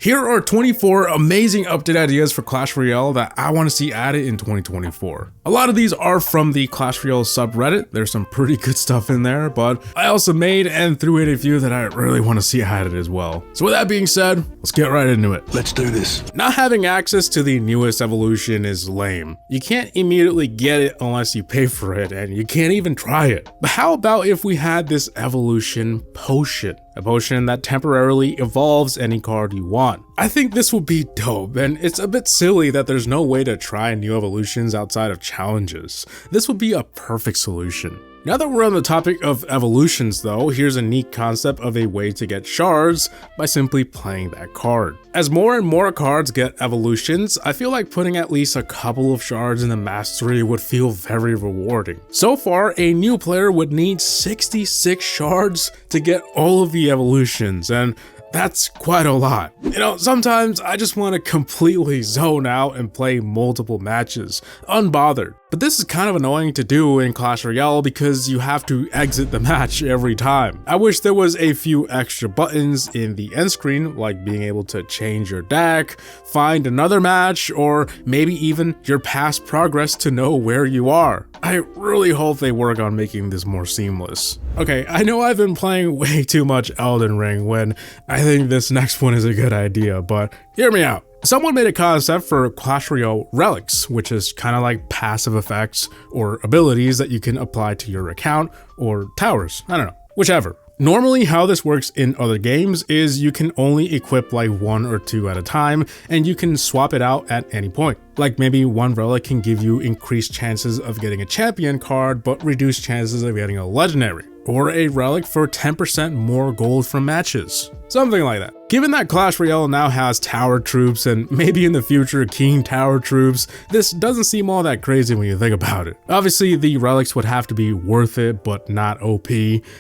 Here are 24 amazing update ideas for Clash Royale that I want to see added in 2024. A lot of these are from the Clash Royale subreddit. There's some pretty good stuff in there, but I also made and threw in a few that I really want to see added as well. So with that being said, let's get right into it. Let's do this. Not having access to the newest evolution is lame. You can't immediately get it unless you pay for it, and you can't even try it. But how about if we had this evolution potion? A potion that temporarily evolves any card you want. I think this would be dope, and it's a bit silly that there's no way to try new evolutions outside of challenges. This would be a perfect solution. Now that we're on the topic of evolutions though, here's a neat concept of a way to get shards by simply playing that card. As more and more cards get evolutions, I feel like putting at least a couple of shards in the mastery would feel very rewarding. So far, a new player would need 66 shards to get all of the evolutions, and that's quite a lot. You know, sometimes I just want to completely zone out and play multiple matches, unbothered. But this is kind of annoying to do in Clash Royale because you have to exit the match every time. I wish there was a few extra buttons in the end screen, like being able to change your deck, find another match, or maybe even your past progress to know where you are. I really hope they work on making this more seamless. Okay, I know I've been playing way too much Elden Ring when I think this next one is a good idea, but hear me out. Someone made a concept for Clash Royale relics, which is kind of like passive effects or abilities that you can apply to your account or towers. I don't know, whichever. Normally how this works in other games is you can only equip like one or two at a time, and you can swap it out at any point. Like maybe one relic can give you increased chances of getting a champion card, but reduced chances of getting a legendary. Or a relic for 10% more gold from matches. Something like that. Given that Clash Royale now has tower troops and maybe in the future king tower troops, this doesn't seem all that crazy when you think about it. Obviously the relics would have to be worth it but not OP,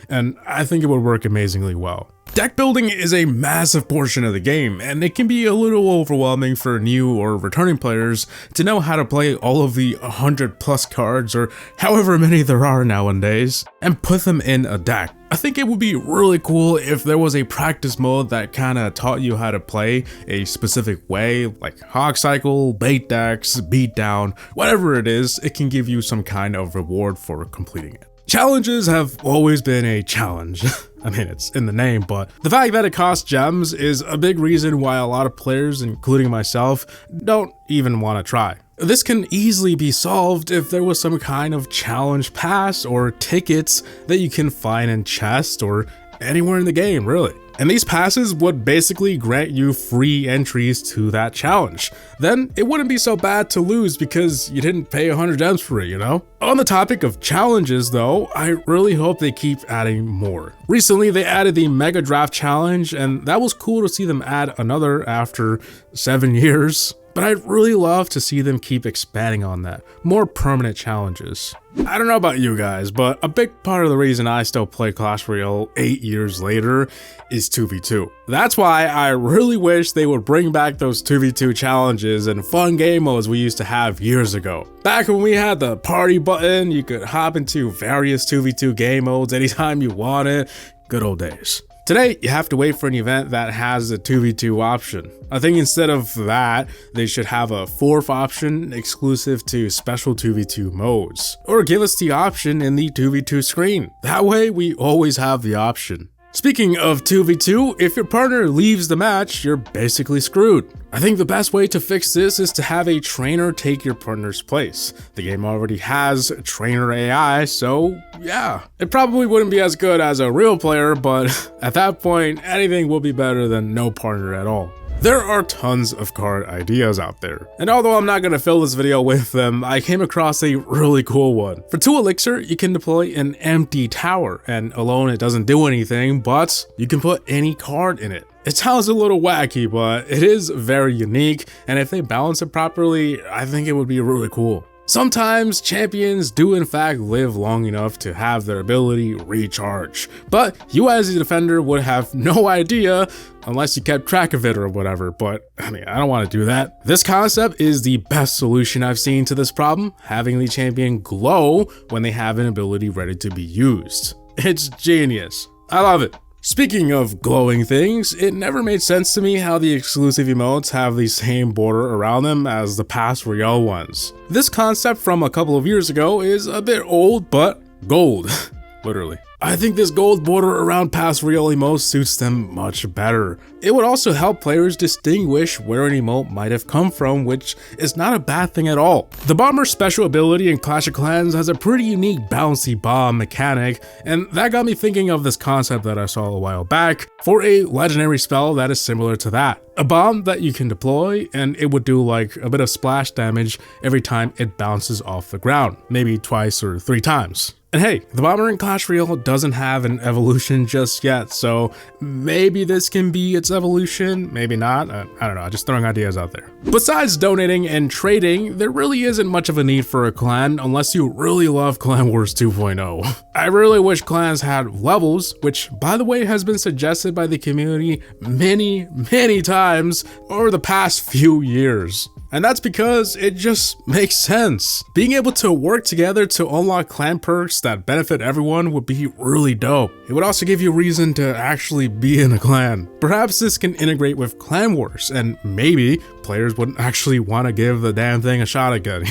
and I think it would work amazingly well. Deck building is a massive portion of the game, and it can be a little overwhelming for new or returning players to know how to play all of the 100 plus cards or however many there are nowadays and put them in a deck. I think it would be really cool if there was a practice mode that kinda taught you how to play a specific way, like Hog Cycle, bait decks, beatdown, whatever it is, it can give you some kind of reward for completing it. Challenges have always been a challenge. I mean, it's in the name, but the fact that it costs gems is a big reason why a lot of players, including myself, don't even want to try. This can easily be solved if there was some kind of challenge pass or tickets that you can find in chests or anywhere in the game, really. And these passes would basically grant you free entries to that challenge. Then it wouldn't be so bad to lose because you didn't pay 100 gems for it, you know? On the topic of challenges though, I really hope they keep adding more. Recently they added the Mega Draft Challenge, and that was cool to see them add another after 7 years. But I'd really love to see them keep expanding on that, more permanent challenges. I don't know about you guys, but a big part of the reason I still play Clash Royale 8 years later is 2v2. That's why I really wish they would bring back those 2v2 challenges and fun game modes we used to have years ago. Back when we had the party button, you could hop into various 2v2 game modes anytime you wanted. Good old days. Today, you have to wait for an event that has a 2v2 option. I think instead of that, they should have a 4th option exclusive to special 2v2 modes. Or give us the option in the 2v2 screen. That way, we always have the option. Speaking of 2v2, if your partner leaves the match, you're basically screwed. I think the best way to fix this is to have a trainer take your partner's place. The game already has trainer AI, so yeah. It probably wouldn't be as good as a real player, but at that point, anything will be better than no partner at all. There are tons of card ideas out there, and although I'm not going to fill this video with them, I came across a really cool one. For 2 elixir, you can deploy an empty tower, and alone it doesn't do anything, but you can put any card in it. It sounds a little wacky, but it is very unique, and if they balance it properly, I think it would be really cool. Sometimes champions do in fact live long enough to have their ability recharge, but you as a defender would have no idea unless you kept track of it or whatever, but I mean, I don't want to do that. This concept is the best solution I've seen to this problem, having the champion glow when they have an ability ready to be used. It's genius. I love it. Speaking of glowing things, it never made sense to me how the exclusive emotes have the same border around them as the Clash Royale ones. This concept from a couple of years ago is a bit old, but gold, literally. I think this gold border around Clash Royale emotes suits them much better. It would also help players distinguish where an emote might have come from, which is not a bad thing at all. The Bomber's special ability in Clash of Clans has a pretty unique bouncy bomb mechanic, and that got me thinking of this concept that I saw a while back for a legendary spell that is similar to that. A bomb that you can deploy, and it would do like a bit of splash damage every time it bounces off the ground, maybe twice or 3 times. And hey, the Bomber in Clash Royale doesn't have an evolution just yet, so maybe this can be its evolution, maybe not, I don't know, just throwing ideas out there. Besides donating and trading, there really isn't much of a need for a clan unless you really love Clan Wars 2.0. I really wish clans had levels, which by the way has been suggested by the community many times over the past few years. And that's because it just makes sense. Being able to work together to unlock clan perks that benefit everyone would be really dope. It would also give you a reason to actually be in a clan. Perhaps this can integrate with Clan Wars, and maybe players wouldn't actually want to give the damn thing a shot again.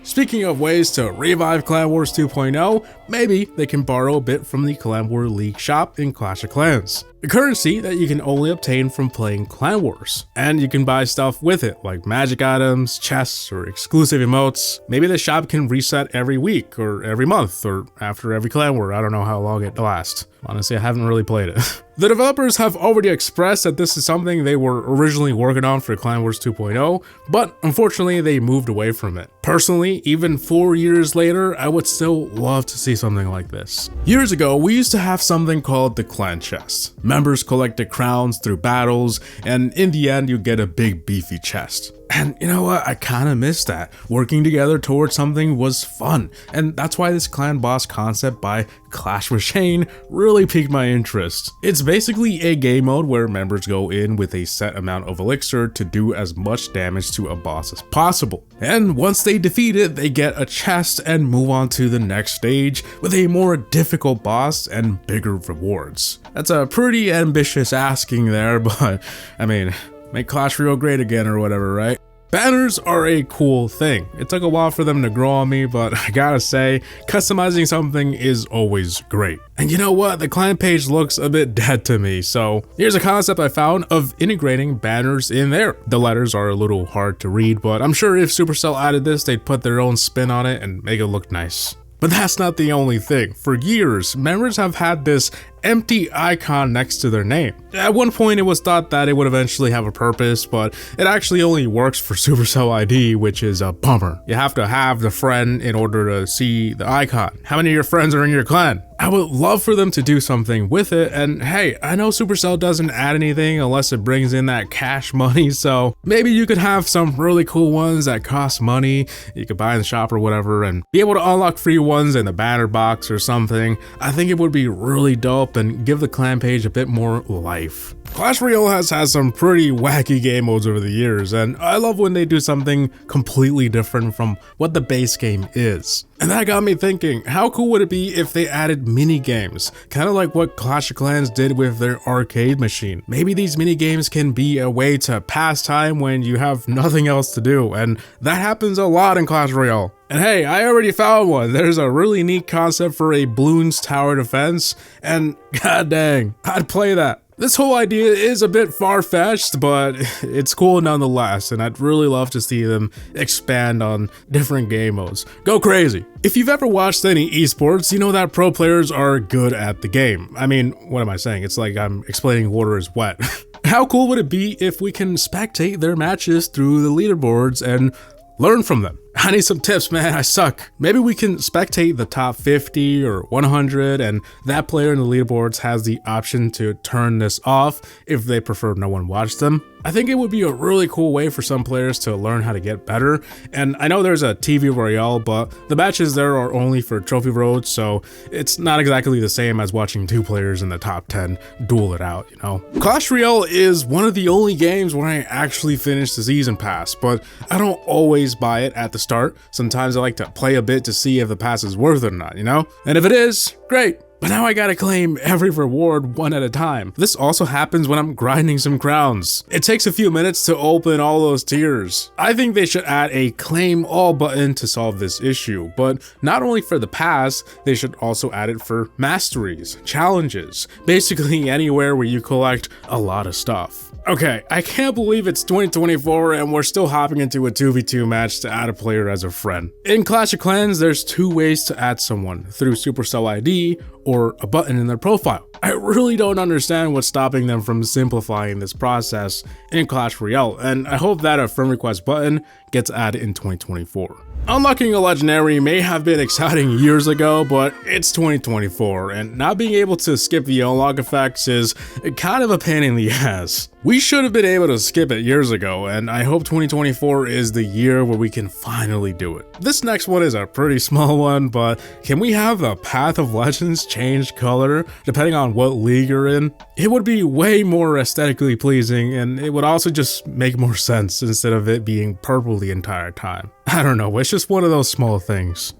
Speaking of ways to revive Clan Wars 2.0, maybe they can borrow a bit from the Clan War League shop in Clash of Clans. A currency that you can only obtain from playing Clan Wars. And you can buy stuff with it, like magic items, chests, or exclusive emotes. Maybe the shop can reset every week, or every month, or after every Clan War. I don't know how long it lasts. Honestly, I haven't really played it. The developers have already expressed that this is something they were originally working on for Clan Wars 2.0, but unfortunately they moved away from it. Personally, even 4 years later, I would still love to see something like this. Years ago, we used to have something called the clan chest. Members collected crowns through battles, and in the end you get a big beefy chest. And you know what, I kinda miss that. Working together towards something was fun, and that's why this clan boss concept by Clash with Shane really piqued my interest. It's basically a game mode where members go in with a set amount of elixir to do as much damage to a boss as possible. And once they defeat it, they get a chest and move on to the next stage with a more difficult boss and bigger rewards. That's a pretty ambitious asking there, but I mean, make Clash Royale great again or whatever, right? Banners are a cool thing. It took a while for them to grow on me, but I gotta say, customizing something is always great. And you know what? The clan page looks a bit dead to me, so here's a concept I found of integrating banners in there. The letters are a little hard to read, but I'm sure if Supercell added this, they'd put their own spin on it and make it look nice. But that's not the only thing. For years, members have had this empty icon next to their name. At one point it was thought that it would eventually have a purpose, but it actually only works for Supercell ID, which is a bummer. You have to have the friend in order to see the icon. How many of your friends are in your clan? I would love for them to do something with it, and hey, I know Supercell doesn't add anything unless it brings in that cash money, so maybe you could have some really cool ones that cost money you could buy in the shop or whatever, and be able to unlock free ones in the banner box or something. I think it would be really dope and give the clan page a bit more life. Clash Royale has had some pretty wacky game modes over the years, and I love when they do something completely different from what the base game is. And that got me thinking, how cool would it be if they added mini-games? Kind of like what Clash of Clans did with their arcade machine. Maybe these mini-games can be a way to pass time when you have nothing else to do, and that happens a lot in Clash Royale. And hey, I already found one. There's a really neat concept for a Bloons tower defense, and god dang, I'd play that. This whole idea is a bit far-fetched, but it's cool nonetheless, and I'd really love to see them expand on different game modes. Go crazy! If you've ever watched any esports, you know that pro players are good at the game. I mean, what am I saying? It's like I'm explaining water is wet. How cool would it be if we can spectate their matches through the leaderboards and learn from them? I need some tips, man, I suck. Maybe we can spectate the top 50 or 100, and that player in the leaderboards has the option to turn this off if they prefer no one watch them. I think it would be a really cool way for some players to learn how to get better. And I know there's a TV Royale, but the matches there are only for trophy roads, so it's not exactly the same as watching 2 players in the top 10 duel it out, you know? Clash Royale is one of the only games where I actually finish the season pass, but I don't always buy it at the start. Sometimes I like to play a bit to see if the pass is worth it or not, you know? And if it is, great. But now I gotta claim every reward one at a time. This also happens when I'm grinding some crowns. It takes a few minutes to open all those tiers. I think they should add a claim all button to solve this issue, but not only for the pass, they should also add it for masteries, challenges, basically anywhere where you collect a lot of stuff. Okay, I can't believe it's 2024 and we're still hopping into a 2v2 match to add a player as a friend. In Clash of Clans, there's two ways to add someone, through Supercell ID or a button in their profile. I really don't understand what's stopping them from simplifying this process in Clash Royale, and I hope that a friend request button gets added in 2024. Unlocking a legendary may have been exciting years ago, but it's 2024, and not being able to skip the unlock effects is kind of a pain in the ass. We should have been able to skip it years ago, and I hope 2024 is the year where we can finally do it. This next one is a pretty small one, but can we have the Path of Legends change color depending on what league you're in? It would be way more aesthetically pleasing, and it would also just make more sense instead of it being purple the entire time. I don't know, it's just one of those small things.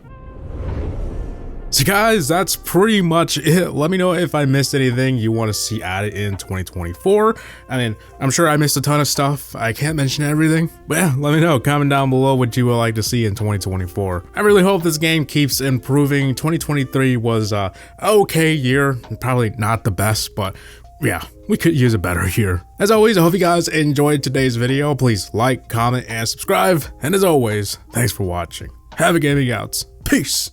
So guys, that's pretty much it. Let me know if I missed anything you want to see added in 2024. I mean, I'm sure I missed a ton of stuff. I can't mention everything. But yeah, let me know. Comment down below what you would like to see in 2024. I really hope this game keeps improving. 2023 was a okay year. Probably not the best, but yeah, we could use a better year. As always, I hope you guys enjoyed today's video. Please like, comment, and subscribe. And as always, thanks for watching. Havoc Gaming out. Peace.